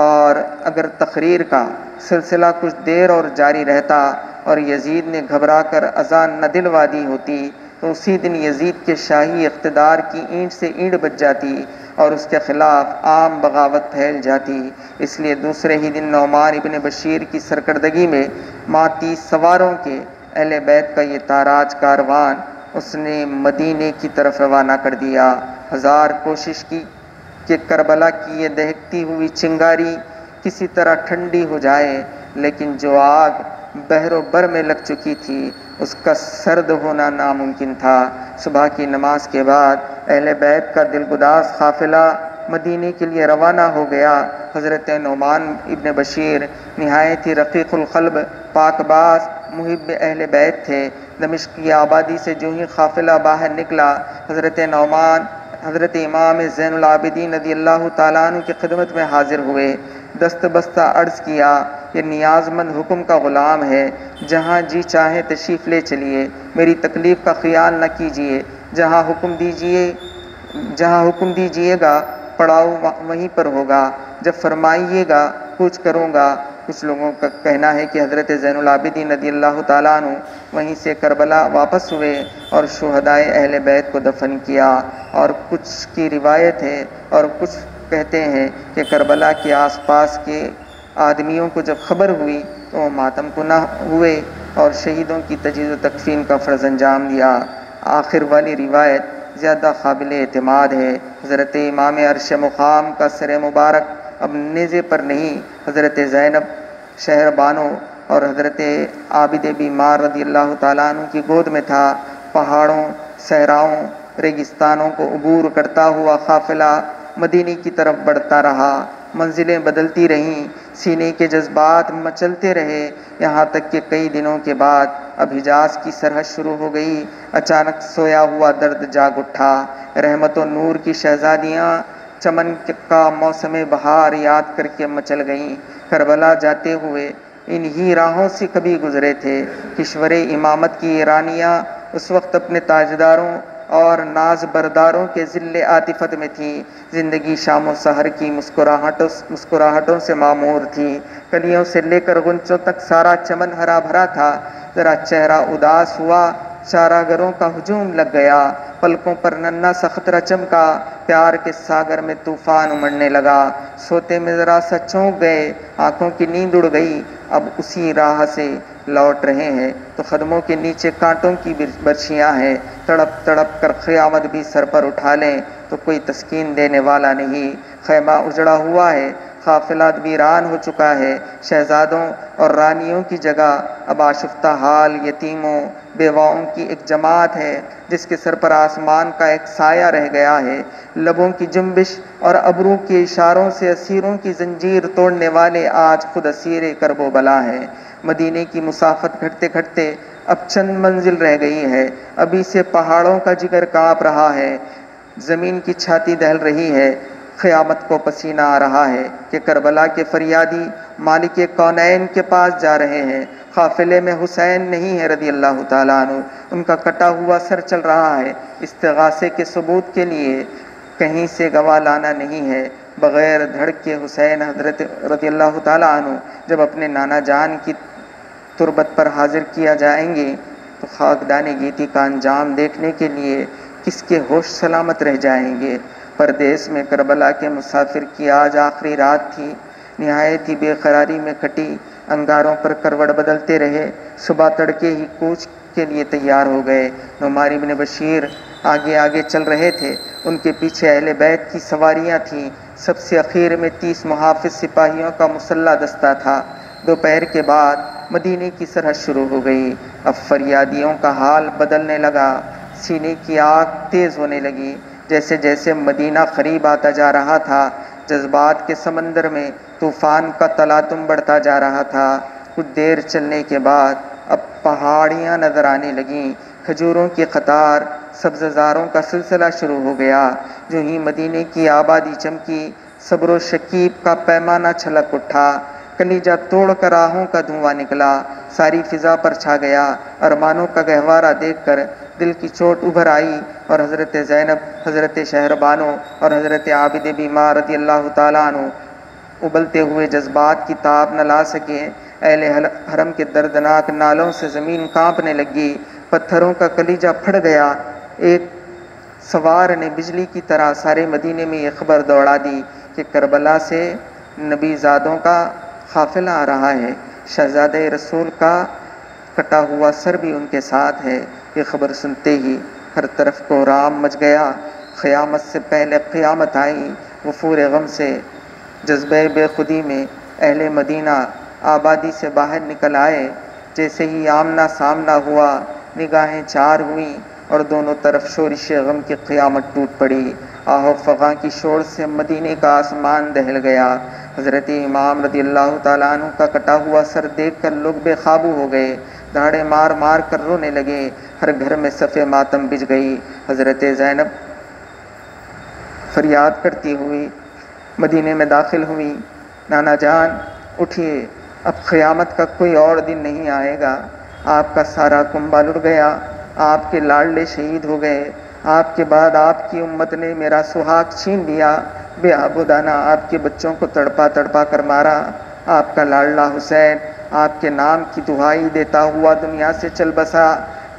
اور اگر تقریر کا سلسلہ کچھ دیر اور جاری رہتا اور یزید نے گھبرا کر اذان نہ دلوا دی ہوتی تو اسی دن یزید کے شاہی اقتدار کی اینٹ سے اینٹ بچ جاتی اور اس کے خلاف عام بغاوت پھیل جاتی۔ اس لیے دوسرے ہی دن نعمان ابن بشیر کی سرکردگی میں ماہ 30 سواروں کے اہل بیت کا یہ تاراج کاروان اس نے مدینے کی طرف روانہ کر دیا۔ ہزار کوشش کی کہ کربلا کی یہ دہکتی ہوئی چنگاری کسی طرح ٹھنڈی ہو جائے، لیکن جو آگ بحر و بر میں لگ چکی تھی اس کا سرد ہونا ناممکن تھا۔ صبح کی نماز کے بعد اہل بیت کا دلگداز قافلہ مدینے کے لیے روانہ ہو گیا۔ حضرت نعمان ابن بشیر نہایت ہی رقیق القلب، پاک باز، محب اہل بیت تھے۔ دمشق کی آبادی سے جو ہی قافلہ باہر نکلا، حضرت نعمان حضرت امام زین العابدین رضی اللہ تعالیٰ عنہ کی خدمت میں حاضر ہوئے۔ دست بستہ عرض کیا، یہ نیاز مند حکم کا غلام ہے، جہاں جی چاہے تشریف لے چلیے، میری تکلیف کا خیال نہ کیجیے، جہاں حکم دیجیے گا پڑاؤ وہیں پر ہوگا، جب فرمائیے گا کچھ کروں گا۔ کچھ لوگوں کا کہنا ہے کہ حضرت زین العابدین رضی اللہ تعالیٰ عنہ وہیں سے کربلا واپس ہوئے اور شہدائے اہل بیت کو دفن کیا، اور کچھ کی روایت ہے اور کچھ کہتے ہیں کہ کربلا کے آس پاس کے آدمیوں کو جب خبر ہوئی تو وہ ماتم کناں ہوئے اور شہیدوں کی تجہیز و تکفین کا فرض انجام دیا۔ آخر والی روایت زیادہ قابل اعتماد ہے۔ حضرت امام عرش مقام کا سر مبارک اب نیزے پر نہیں، حضرت زینب شہر بانو اور حضرت عابد بیمار رضی اللہ تعالیٰ عنہ کی گود میں تھا۔ پہاڑوں، صحراؤں، ریگستانوں کو عبور کرتا ہوا قافلہ مدینے کی طرف بڑھتا رہا۔ منزلیں بدلتی رہیں، سینے کے جذبات مچلتے رہے، یہاں تک کہ کئی دنوں کے بعد اب حجاز کی سرحد شروع ہو گئی۔ اچانک سویا ہوا درد جاگ اٹھا۔ رحمت و نور کی شہزادیاں چمن کا موسم بہار یاد کر کے مچل گئیں۔ کربلا جاتے ہوئے انہی راہوں سے کبھی گزرے تھے۔ کشور امامت کی رانیاں اس وقت اپنے تاجداروں اور ناز برداروں کے ذل عاطفت میں تھی۔ زندگی شام و سحر کی مسکراہٹوں سے معمور تھی۔ کلیوں سے لے کر غنچوں تک سارا چمن ہرا بھرا تھا۔ ذرا چہرہ اداس ہوا، چارہ گروں کا ہجوم لگ گیا، پلکوں پر ننھا سا خطرہ چمکا، پیار کے ساگر میں طوفان امڑنے لگا۔ سوتے میں ذرا سا چونک گئے، آنکھوں کی نیند اڑ گئی، اب اسی راہ سے لوٹ رہے ہیں تو قدموں کے نیچے کانٹوں کی برچھیاں ہیں۔ تڑپ تڑپ کر قیامت بھی سر پر اٹھا لیں تو کوئی تسکین دینے والا نہیں۔ خیمہ اجڑا ہوا ہے، قافلہ ویران ہو چکا ہے۔ شہزادوں اور رانیوں کی جگہ اب آشفتہ حال یتیموں، بیواؤں کی ایک جماعت ہے جس کے سر پر آسمان کا ایک سایہ رہ گیا ہے۔ لبوں کی جنبش اور ابرو کے اشاروں سے اسیروں کی زنجیر توڑنے والے آج خود اسیر کرب و بلا ہیں۔ مدینے کی مسافت گھٹتے گھٹتے اب چند منزل رہ گئی ہے۔ ابھی سے پہاڑوں کا جگر کانپ رہا ہے، زمین کی چھاتی دہل رہی ہے، قیامت کو پسینہ آ رہا ہے کہ کربلا کے فریادی مالک کونین کے پاس جا رہے ہیں۔ قافلے میں حسین نہیں ہے رضی اللہ تعالیٰ عنہ، ان کا کٹا ہوا سر چل رہا ہے۔ استغاثے کے ثبوت کے لیے کہیں سے گواہ لانا نہیں ہے۔ بغیر دھڑ کے حسین حضرت رضی اللہ تعالیٰ عنہ جب اپنے نانا جان کی تربت پر حاضر کیا جائیں گے تو خاکدان گیتی کا انجام دیکھنے کے لیے کس کے ہوش سلامت رہ جائیں گے۔ پردیس میں کربلا کے مسافر کی آج آخری رات تھی، نہایت ہی بے قراری میں کٹی۔ انگاروں پر کروٹ بدلتے رہے، صبح تڑکے ہی کوچ کے لیے تیار ہو گئے۔ نعمان ابن بشیر آگے آگے چل رہے تھے، ان کے پیچھے اہل بیت کی سواریاں تھیں۔ سب سے اخیر میں 30 محافظ سپاہیوں کا مسلح دستہ تھا۔ دوپہر کے بعد مدینے کی سرحد شروع ہو گئی۔ اب فریادیوں کا حال بدلنے لگا، سینے کی آگ تیز ہونے لگی۔ جیسے جیسے مدینہ قریب آتا جا رہا تھا، جذبات کے سمندر میں طوفان کا تلاطم بڑھتا جا رہا تھا۔ کچھ دیر چلنے کے بعد اب پہاڑیاں نظر آنے لگیں، کھجوروں کی قطار، سبززاروں کا سلسلہ شروع ہو گیا۔ جو ہی مدینے کی آبادی چمکی، صبر و شکیب کا پیمانہ چھلک اٹھا، کلیجہ توڑ کر آہوں کا دھواں نکلا، ساری فضا پر چھا گیا، ارمانوں کا گہوارہ دیکھ کر دل کی چوٹ ابھر آئی، اور حضرت زینب، حضرت شہربانو اور حضرت عابد بیمار رضی اللہ تعالیٰ عنہ ابلتے ہوئے جذبات کی تاب نہ لا سکے۔ اہل حرم کے دردناک نالوں سے زمین کانپنے لگی، پتھروں کا کلیجہ پھٹ گیا۔ ایک سوار نے بجلی کی طرح سارے مدینے میں یہ خبر دوڑا دی کہ کربلا سے نبی زادوں کا قافلہ آ رہا ہے، شہزادہ رسول کا کٹا ہوا سر بھی ان کے ساتھ ہے۔ یہ خبر سنتے ہی ہر طرف کوہرام مچ گیا، قیامت سے پہلے قیامت آئی۔ وفور غم سے جذبہ بے خودی میں اہل مدینہ آبادی سے باہر نکل آئے۔ جیسے ہی آمنا سامنا ہوا، نگاہیں چار ہوئیں اور دونوں طرف شورش غم کی قیامت ٹوٹ پڑی۔ آہ و فغاں کی شور سے مدینے کا آسمان دہل گیا۔ حضرت امام رضی اللہ تعالیٰ عنہ کا کٹا ہوا سر دیکھ کر لوگ بے قابو ہو گئے، دھاڑے مار مار کر رونے لگے، ہر گھر میں صف ماتم بچھ گئی۔ حضرت زینب فریاد کرتی ہوئی مدینے میں داخل ہوئی، نانا جان اٹھیے، اب قیامت کا کوئی اور دن نہیں آئے گا۔ آپ کا سارا کنبہ لٹ گیا، آپ کے لاڈلے شہید ہو گئے، آپ کے بعد آپ کی امت نے میرا سہاگ چھین لیا، بے آبودانہ آپ کے بچوں کو تڑپا تڑپا کر مارا۔ آپ کا لاڈلا حسین آپ کے نام کی دہائی دیتا ہوا دنیا سے چل بسا۔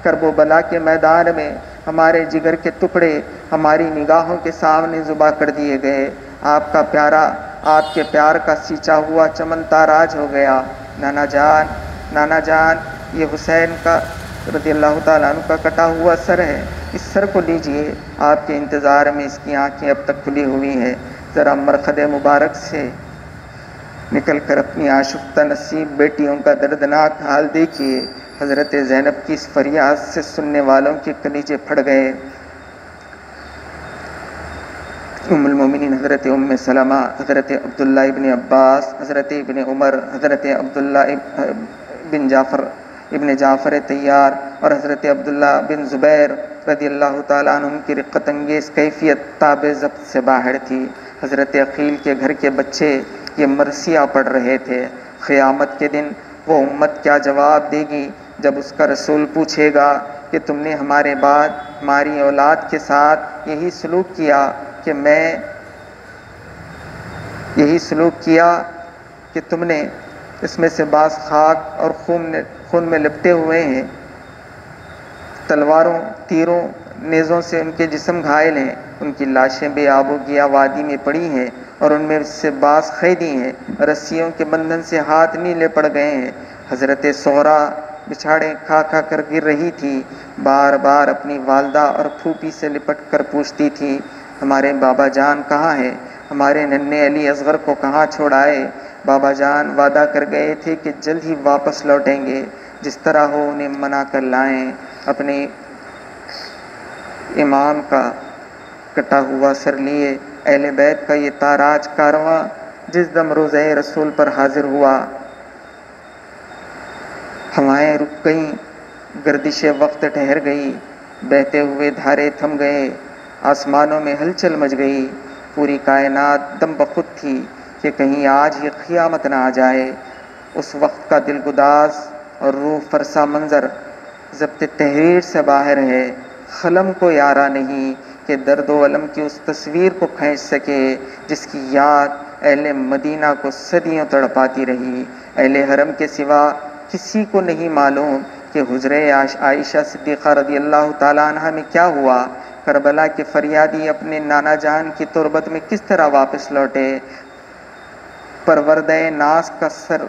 کرب و بلا کے میدان میں ہمارے جگر کے ٹکڑے ہماری نگاہوں کے سامنے ذبح کر دیے گئے۔ آپ کا پیارا، آپ کے پیار کا سینچا ہوا چمن تاراج ہو گیا۔ نانا جان، نانا جان، یہ حسین کا رضی اللہ تعالیٰ عنہ کا کٹا ہوا سر ہے، اس سر کو لیجئے۔ آپ کے انتظار میں اس کی آنکھیں اب تک کھلی ہوئی ہیں، ذرا مرقد مبارک سے نکل کر اپنی آشفتہ نصیب بیٹیوں کا دردناک حال دیکھیے۔ حضرت زینب کی اس فریاد سے سننے والوں کے کلیجے پھٹ گئے۔ ام المومنین حضرت ام سلمہ، حضرت عبداللہ ابن عباس، حضرت ابن عمر، حضرت عبداللہ بن جعفر طیار اور حضرت عبداللہ بن زبیر رضی اللہ تعالیٰ عنہ کی رقت انگیز کیفیت تاب ضبط سے باہر تھی۔ حضرت عقیل کے گھر کے بچے یہ مرثیہ پڑھ رہے تھے۔ قیامت کے دن وہ امت کیا جواب دے گی جب اس کا رسول پوچھے گا کہ تم نے ہمارے بعد ہماری اولاد کے ساتھ یہی سلوک کیا کہ تم نے اس میں سے بعض خاک اور خون میں لپٹے ہوئے ہیں، تلواروں، تیروں، نیزوں سے ان کے جسم گھائل ہیں، ان کی لاشیں بے آب و گیا وادی میں پڑی ہیں اور ان میں سے بعض قیدی ہیں، رسیوں کے بندھن سے ہاتھ نیلے پڑ گئے ہیں۔ حضرت سغرا بچھاڑے کھا کھا کر گر رہی تھی، بار بار اپنی والدہ اور پھوپھی سے لپٹ کر پوچھتی تھی، ہمارے بابا جان کہاں ہیں؟ ہمارے ننھے علی اصغر کو کہاں چھوڑ آئے؟ بابا جان وعدہ کر گئے تھے کہ جلد ہی واپس لوٹیں گے، جس طرح ہو انہیں منا کر لائیں۔ اپنے امام کا کٹا ہوا سر لیے اہل بیت کا یہ تاراج کارواں جس دم روضہ رسول پر حاضر ہوا، ہوائیں رک گئیں، گردش وقت ٹھہر گئی، بہتے ہوئے دھارے تھم گئے، آسمانوں میں ہلچل مچ گئی، پوری کائنات دم بخود تھی کہ کہیں آج ہی قیامت نہ آ جائے۔ اس وقت کا دلگداز اور روح فرسا منظر ضبط تحریر سے باہر ہے۔ قلم کو یارا نہیں کہ درد و علم کی اس تصویر کو کھینچ سکے جس کی یاد اہل مدینہ کو صدیوں تڑپاتی رہی۔ اہل حرم کے سوا کسی کو نہیں معلوم کہ حجرہ عائشہ صدیقہ رضی اللہ تعالیٰ عنہ میں کیا ہوا۔ کربلا کے فریادی اپنے نانا جان کی تربت میں کس طرح واپس لوٹے۔ پروردہ ناز کا سر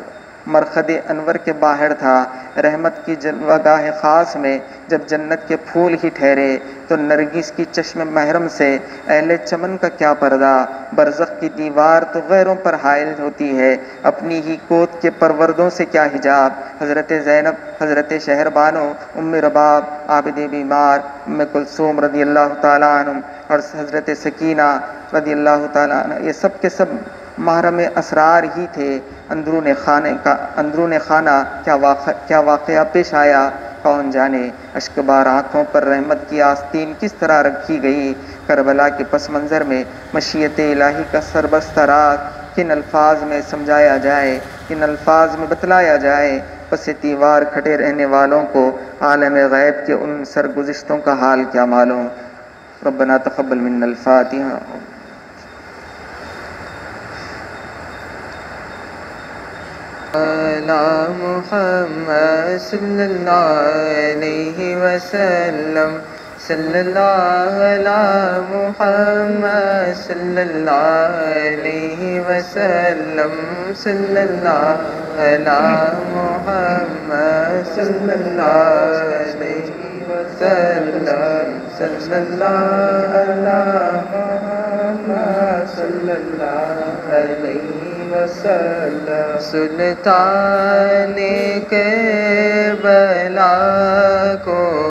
مرقد انور کے باہر تھا۔ رحمت کی جلوہ گاہ خاص میں جب جنت کے پھول ہی ٹھہرے تو نرگس کی چشم محرم سے اہل چمن کا کیا پردہ۔ برزخ کی دیوار تو غیروں پر حائل ہوتی ہے، اپنی ہی گود کے پروردوں سے کیا حجاب۔ حضرت زینب، حضرت شہربانو، ام رباب، عابد بیمار، ام کلثوم رضی اللہ تعالیٰ عنہ اور حضرت سکینہ رضی اللہ تعالیٰ عنہ، یہ سب کے سب محرم اسرار ہی تھے۔ اندرون خانہ کیا واقعہ پیش آیا کون جانے اشکبار آنکھوں پر رحمت کی آستین کس طرح رکھی گئی۔ کربلا کے پس منظر میں مشیت الہی کا سربستہ راز کن الفاظ میں سمجھایا جائے، کن الفاظ میں بتلایا جائے۔ پس دیوار کھڑے رہنے والوں کو عالم غیب کے ان سرگزشتوں کا حال کیا معلوم۔ ربنا تقبل منا الفاتحہ۔ محمد صلی اللہ علیہ وسلم، صلی اللہ علی محمد صلی اللہ علیہ وسلم، صلی اللہ علی محمد صلی اللہ علیہ وسلم، صلی اللہ علی محمد صلی اللہ علیہ وسلم۔ سلطان کربلا کو